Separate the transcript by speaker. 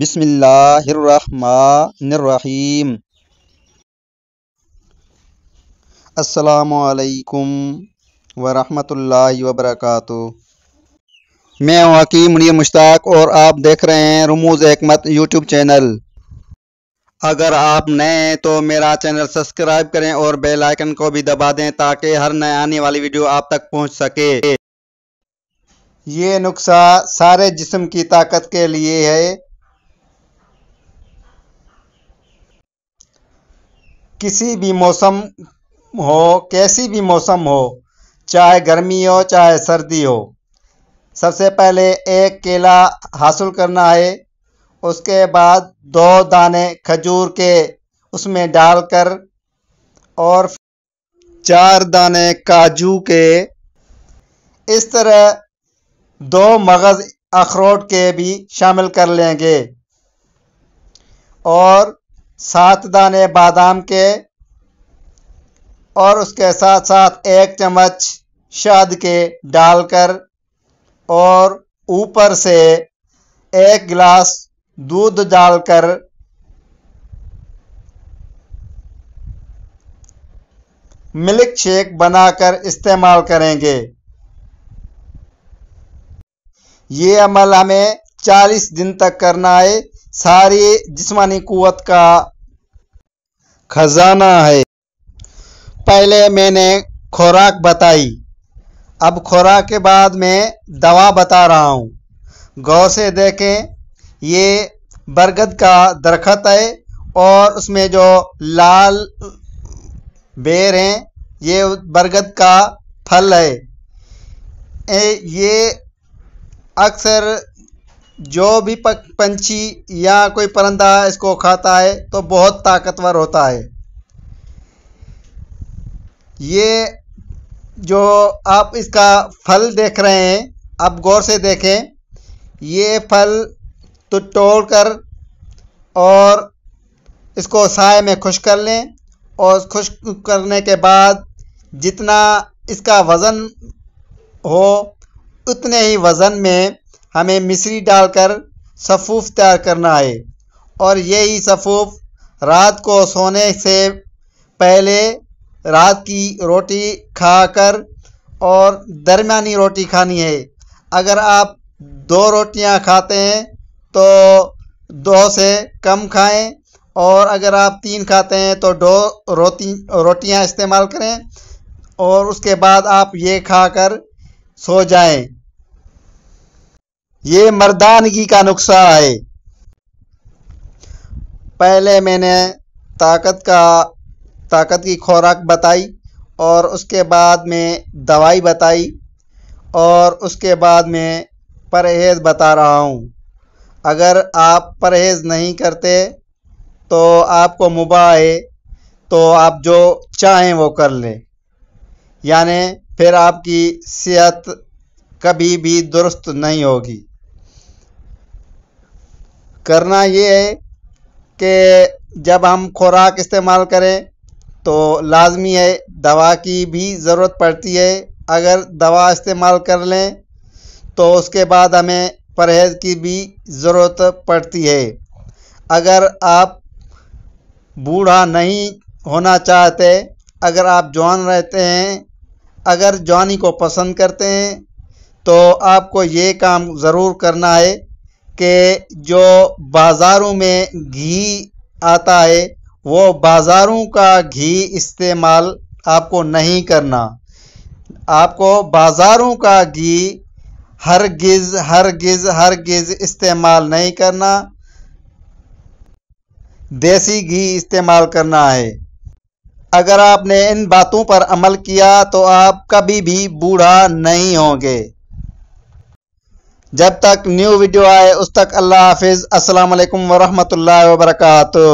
Speaker 1: بسم اللہ الرحمن الرحیم۔ السلام علیکم ورحمۃ اللہ وبرکاتہ۔ میں ہوں حکیم منیر مشتاق اور آپ دیکھ رہے ہیں رموز حکمت یوٹیوب چینل۔ اگر آپ نئے ہیں تو میرا چینل سبسکرائب کریں اور بیل آئیکن کو بھی دبا دیں تاکہ ہر نئے آنے والی ویڈیو آپ تک پہنچ سکے۔ یہ نسخہ سارے جسم کی طاقت کے لیے ہے۔ کسی بھی موسم ہو، کیسی بھی موسم ہو، چاہے گرمی ہو چاہے سردی ہو، سب سے پہلے ایک کیلا حاصل کرنا ہے۔ اس کے بعد 2 دانے کھجور کے اس میں ڈال کر اور 4 دانے کاجو کے، اس طرح 2 مغز اخروٹ کے بھی شامل کر لیں گے اور 7 دانے بادام کے، اور اس کے ساتھ ساتھ 1 چمچ شہد کے ڈال کر اور اوپر سے 1 گلاس دودھ ڈال کر ملک شیک بنا کر استعمال کریں گے۔ یہ عمل ہمیں 40 دن تک کرنا ہے۔ ساری جسمانی قوت کا خزانہ ہے۔ پہلے میں نے خوراک بتائی، اب خوراک کے بعد میں دوا بتا رہا ہوں۔ غور سے دیکھیں، یہ برگد کا درخت ہے اور اس میں جو لال بیر ہیں یہ برگد کا پھل ہے۔ یہ اکثر جو بھی پنچھی یا کوئی پرندہ اس کو کھاتا ہے تو بہت طاقتور ہوتا ہے۔ یہ جو آپ اس کا پھل دیکھ رہے ہیں، اب غور سے دیکھیں، یہ پھل تو توڑ کر اور اس کو سائے میں خشک کر لیں، اور خشک کرنے کے بعد جتنا اس کا وزن ہو اتنے ہی وزن میں ہمیں مصری ڈال کر سفوف تیار کرنا ہے، اور یہی سفوف رات کو سونے سے پہلے رات کی روٹی کھا کر اور درمیانی روٹی کھانی ہے۔ اگر آپ 2 روٹیاں کھاتے ہیں تو 2 سے کم کھائیں، اور اگر آپ 3 کھاتے ہیں تو 2 روٹیاں استعمال کریں، اور اس کے بعد آپ یہ کھا کر سو جائیں۔ یہ مردانگی کا نسخہ ہے۔ پہلے میں نے طاقت کی خوراک بتائی، اور اس کے بعد میں دوائی بتائی، اور اس کے بعد میں پرہیز بتا رہا ہوں۔ اگر آپ پرہیز نہیں کرتے تو آپ کو مباح ہے، تو آپ جو چاہیں وہ کر لیں، یعنی پھر آپ کی صحت کبھی بھی درست نہیں ہوگی۔ کرنا یہ ہے کہ جب ہم خوراک استعمال کریں تو لازمی ہے دوا کی بھی ضرورت پڑتی ہے۔ اگر دوا استعمال کر لیں تو اس کے بعد ہمیں پرہیز کی بھی ضرورت پڑتی ہے۔ اگر آپ بوڑھا نہیں ہونا چاہتے، اگر آپ جوان رہتے ہیں، اگر جوانی کو پسند کرتے ہیں، تو آپ کو یہ کام ضرور کرنا ہے کہ جو بازاروں میں گھی آتا ہے وہ بازاروں کا گھی استعمال آپ کو نہیں کرنا۔ آپ کو بازاروں کا گھی ہرگز استعمال نہیں کرنا، دیسی گھی استعمال کرنا ہے۔ اگر آپ نے ان باتوں پر عمل کیا تو آپ کبھی بھی بوڑھا نہیں ہوں گے۔ جب تک نیو ویڈیو آئے اس تک اللہ حافظ۔ السلام علیکم ورحمۃ اللہ وبرکاتہ۔